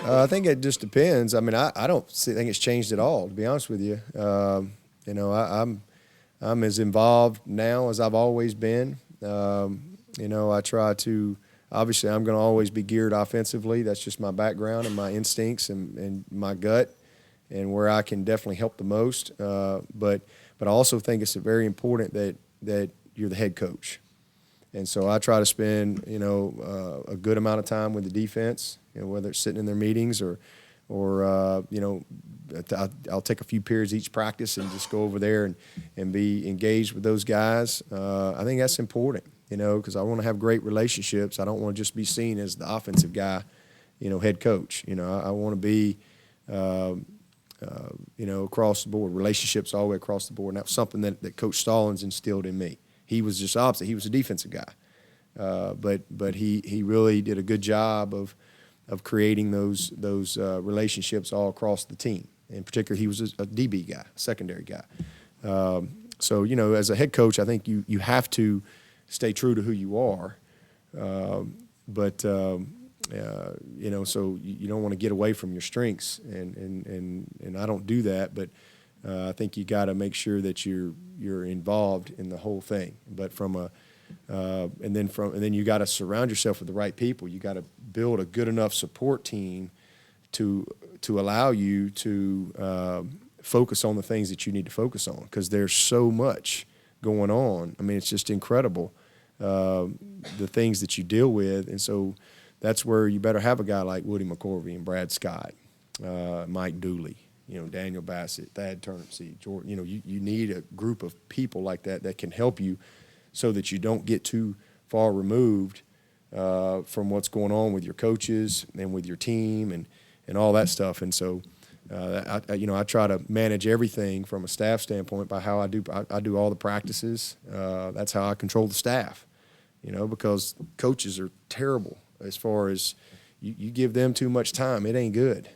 I think it just depends. I mean, I don't think it's changed at all, to be honest with you. I'm as involved now as I've always been. I try to. Obviously, I'm going to always be geared offensively. That's just my background and my instincts and my gut, and where I can definitely help the most. But I also think it's very important that you're the head coach. And so I try to spend, a good amount of time with the defense, whether it's sitting in their meetings or I'll take a few periods each practice and just go over there and be engaged with those guys. I think that's important, because I want to have great relationships. I don't want to just be seen as the offensive guy, head coach. I want to be, across the board, relationships all the way across the board. And that was something that Coach Stallings instilled in me. He was just opposite. He was a defensive guy, but he really did a good job of creating those relationships all across the team. In particular, he was a DB guy, secondary guy. So as a head coach, I think you have to stay true to who you are, so you don't want to get away from your strengths, and I don't do that, but. I think you got to make sure that you're involved in the whole thing. But and then you got to surround yourself with the right people. You got to build a good enough support team to allow you to focus on the things that you need to focus on, because there's so much going on. I mean, it's just incredible the things that you deal with, and so that's where you better have a guy like Woody McCorvey and Brad Scott, Mike Dooley. Daniel Bassett, Thad Turnipseed, Jordan. You need a group of people like that can help you so that you don't get too far removed from what's going on with your coaches and with your team and all that stuff. And so, I try to manage everything from a staff standpoint by how I do all the practices. That's how I control the staff, because coaches are terrible as far as you give them too much time. It ain't good.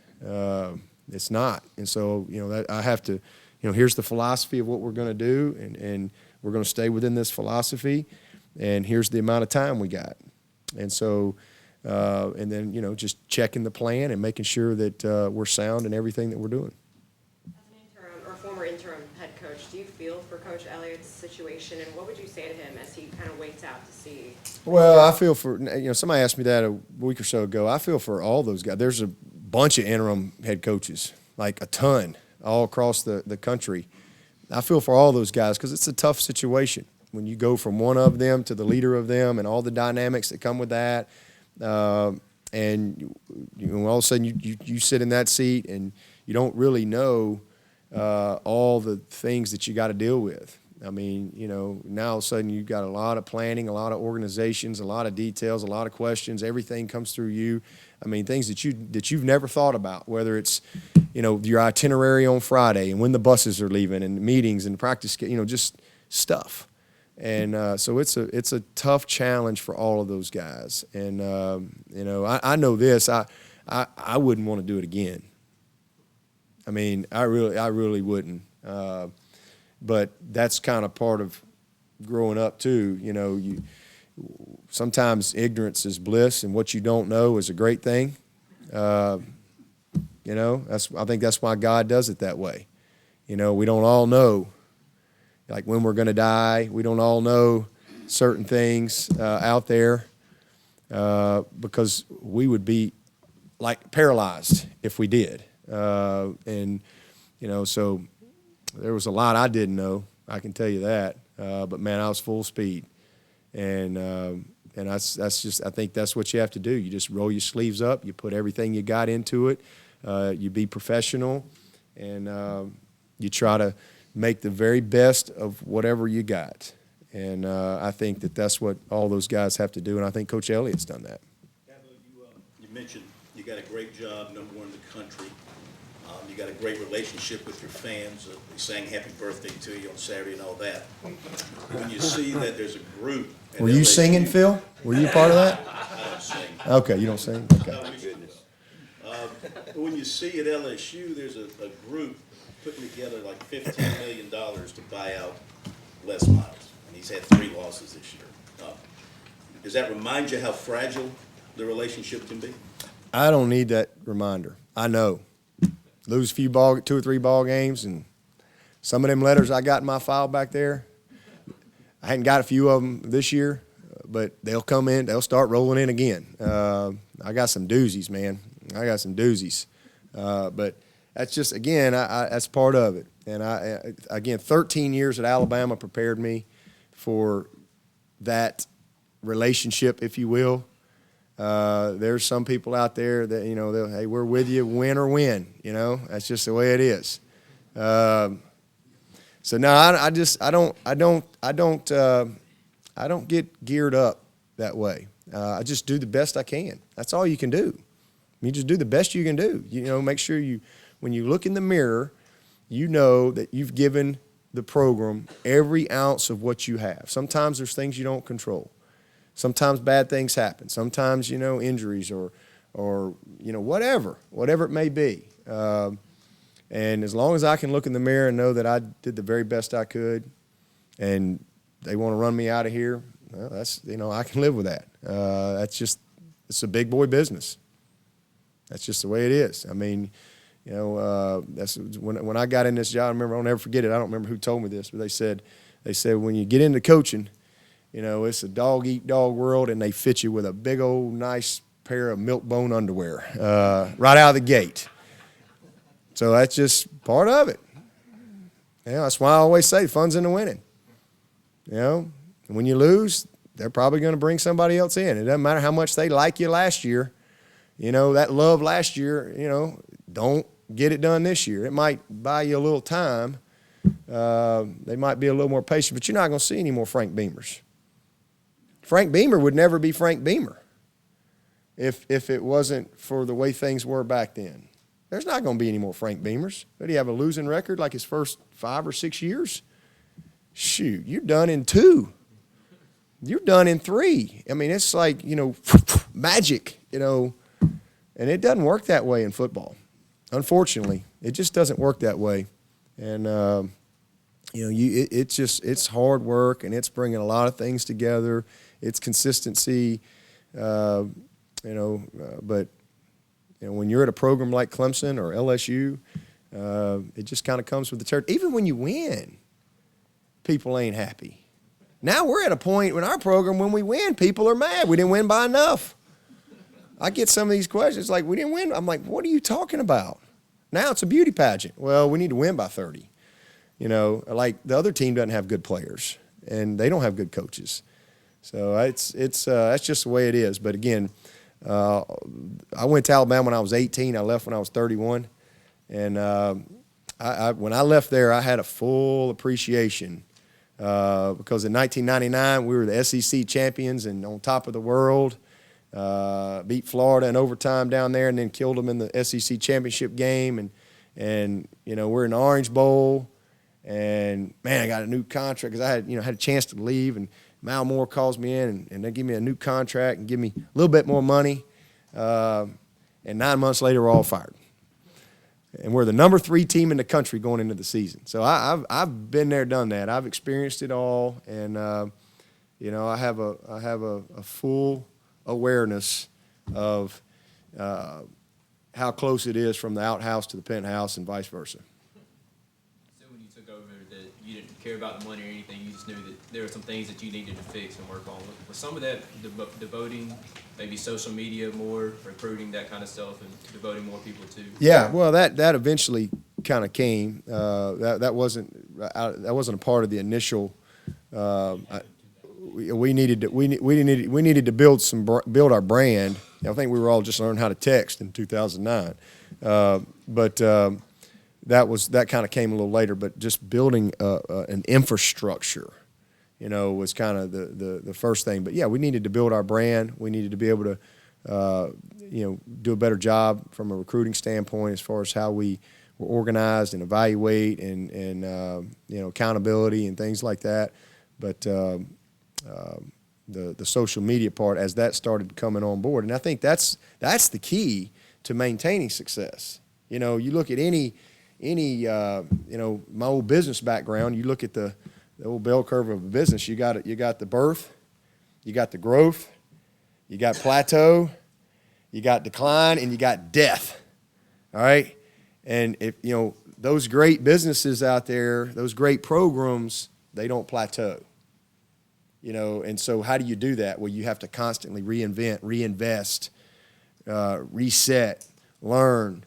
It's not. And so, that I have to, here's the philosophy of what we're going to do, and we're going to stay within this philosophy, and here's the amount of time we got. And so, and then, just checking the plan and making sure that we're sound in everything that we're doing. As an interim or former interim head coach, do you feel for Coach Elliott's situation, and what would you say to him as he kind of waits out to see? Well, I feel for, somebody asked me that a week or so ago. I feel for all those guys. There's a bunch of interim head coaches, like a ton, all across the country. I feel for all those guys because it's a tough situation when you go from one of them to the leader of them and all the dynamics that come with that. And all of a sudden you sit in that seat and you don't really know all the things that you got to deal with. I mean, now all of a sudden you've got a lot of planning, a lot of organizations, a lot of details, a lot of questions. Everything comes through you. I mean, things that you've never thought about, whether it's, your itinerary on Friday and when the buses are leaving and meetings and practice, just stuff. And so it's a tough challenge for all of those guys. And, I know this. I wouldn't want to do it again. I mean, I really wouldn't. But that's kind of part of growing up too. Sometimes ignorance is bliss, and what you don't know is a great thing. I think that's why God does it that way. We don't all know, like when we're going to die. We don't all know certain things out there because we would be like paralyzed if we did. So there was a lot I didn't know. I can tell you that. But man, I was full speed, and that's just, I think that's what you have to do. You just roll your sleeves up. You put everything you got into it. You be professional, and you try to make the very best of whatever you got. And I think that's what all those guys have to do, and I think Coach Elliott's done that. Dabo, you mentioned you got a great job, #1 in the country. You got a great relationship with your fans. They sang happy birthday to you on Saturday and all that. When you see that there's a group. Were you singing, Phil? Were you part of that? I don't sing. Okay, you don't sing? Okay. Oh, my goodness. When you see at LSU, there's a group putting together like $15 million to buy out Les Miles. And he's had 3 losses this year. Does that remind you how fragile the relationship can be? I don't need that reminder. I know. Lose a few 2 or 3 ball games, and some of them letters I got in my file back there, I hadn't got a few of them this year, but they'll come in, they'll start rolling in again. I got some doozies, man. I got some doozies. But that's just, again, that's part of it. And again, 13 years at Alabama prepared me for that relationship, if you will. There's some people out there that, you know, hey, we're with you, win or win. You know, that's just the way it is. So no, I don't get geared up that way. I just do the best I can. That's all you can do. You just do the best you can do. You know, make sure when you look in the mirror, you know that you've given the program every ounce of what you have. Sometimes there's things you don't control. Sometimes bad things happen. Sometimes, you know, injuries or you know, whatever it may be. And as long as I can look in the mirror and know that I did the very best I could, and they want to run me out of here, well, that's, you know, I can live with that. It's a big boy business. That's just the way it is. I mean, you know, that's when I got in this job. I remember, I'll never forget it. I don't remember who told me this, but they said when you get into coaching, you know, it's a dog eat dog world, and they fit you with a big old nice pair of milk bone underwear right out of the gate. So that's just part of it. Yeah, that's why I always say fun's in the winning. You know, and when you lose, they're probably going to bring somebody else in. It doesn't matter how much they like you last year. You know, that love last year, you know, don't get it done this year. It might buy you a little time. They might be a little more patient, but you're not going to see any more Frank Beamers. Frank Beamer would never be Frank Beamer if it wasn't for the way things were back then. There's not going to be any more Frank Beamers. Did he have a losing record like his first 5 or 6 years? Shoot, you're done in 2. You're done in 3. I mean, it's like, you know, magic, you know, and it doesn't work that way in football. Unfortunately, it just doesn't work that way. And, you know, it's hard work, and it's bringing a lot of things together. It's consistency, but, you know, when you're at a program like Clemson or LSU, it just kind of comes with the territory. Even when you win, people ain't happy. Now we're at a point in our program when we win, people are mad. We didn't win by enough. I get some of these questions like, we didn't win. I'm like, what are you talking about? Now it's a beauty pageant. Well, we need to win by 30. You know, like the other team doesn't have good players, and they don't have good coaches. So it's that's just the way it is. But again, I went to Alabama when I was 18. I left when I was 31. And when I left there, I had a full appreciation because in 1999, we were the SEC champions and on top of the world, beat Florida in overtime down there and then killed them in the SEC championship game. And you know, we're in the Orange Bowl. And, man, I got a new contract because I had a chance to leave. And Mal Moore calls me in, and they give me a new contract and give me a little bit more money. And 9 months later, we're all fired. And we're the number 3 team in the country going into the season. So I've been there, done that. I've experienced it all. And, you know, I have a full awareness of how close it is from the outhouse to the penthouse and vice versa. You didn't care about the money or anything. You just knew that there were some things that you needed to fix and work on. Was some of that devoting, maybe social media more, recruiting, that kind of stuff, and devoting more people to? Yeah, well, that eventually kind of came. That wasn't a part of the initial. We needed to build our brand. I think we were all just learning how to text in 2009, that kind of came a little later, but just building an infrastructure, you know, was kind of the first thing. But yeah, we needed to build our brand. We needed to be able to, do a better job from a recruiting standpoint as far as how we were organized and evaluate and accountability and things like that. But the social media part, as that started coming on board, and I think that's the key to maintaining success. You know, you look at any my old business background, you look at the old bell curve of a business, you got the birth, you got the growth, you got plateau, you got decline, and you got death. All right? And if those great businesses out there, those great programs, they don't plateau. And so how do you do that? Well, you have to constantly reinvent, reinvest, reset, learn,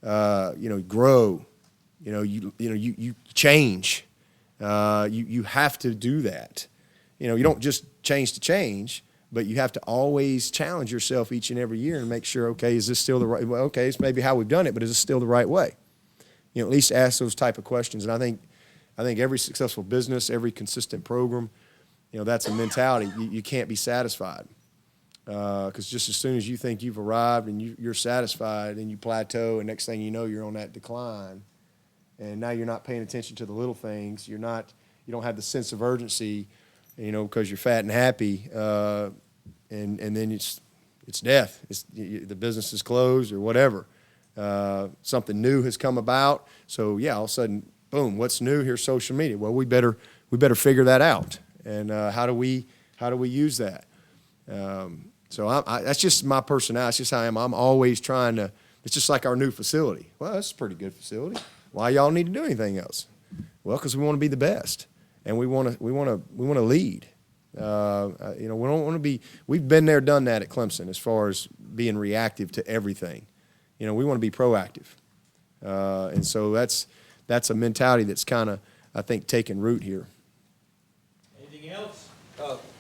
grow. You change. You have to do that. You don't just change to change, but you have to always challenge yourself each and every year and make sure, okay, is this still the right? Well, okay, it's maybe how we've done it, but is it still the right way? At least ask those type of questions. And I think every successful business, every consistent program, that's a mentality. You can't be satisfied because just as soon as you think you've arrived and you're satisfied and you plateau, and next thing you know, you're on that decline, and now you're not paying attention to the little things. You don't have the sense of urgency, because you're fat and happy, and then it's death. The business is closed or whatever. Something new has come about. So yeah, all of a sudden, boom, what's new? Here's social media. Well, we better figure that out. And how do we use that? So that's just my personality. That's just how I am. I'm always trying to. It's just like our new facility. Well, that's a pretty good facility. Why y'all need to do anything else? Well, because we want to be the best, and we want to lead. We don't want to be. We've been there, done that at Clemson as far as being reactive to everything. We want to be proactive, and so that's a mentality that's kind of, I think, taking root here. Anything else?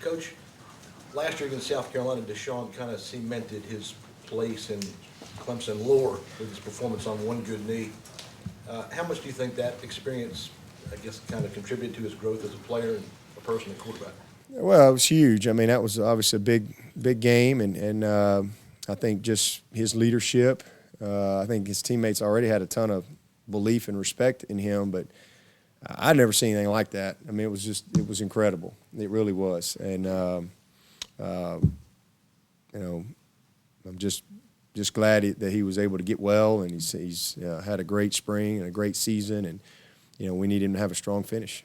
Coach, last year against South Carolina, Deshaun kind of cemented his place in Clemson lore with his performance on one good knee. How much do you think that experience, I guess, kind of contributed to his growth as a player and a person and quarterback? Well, it was huge. I mean, that was obviously a big game, and I think just his leadership. I think his teammates already had a ton of belief and respect in him, but I'd never seen anything like that. I mean, it was incredible. It really was. And, I'm just glad that he was able to get well, and he's had a great spring and a great season, and, we need him to have a strong finish.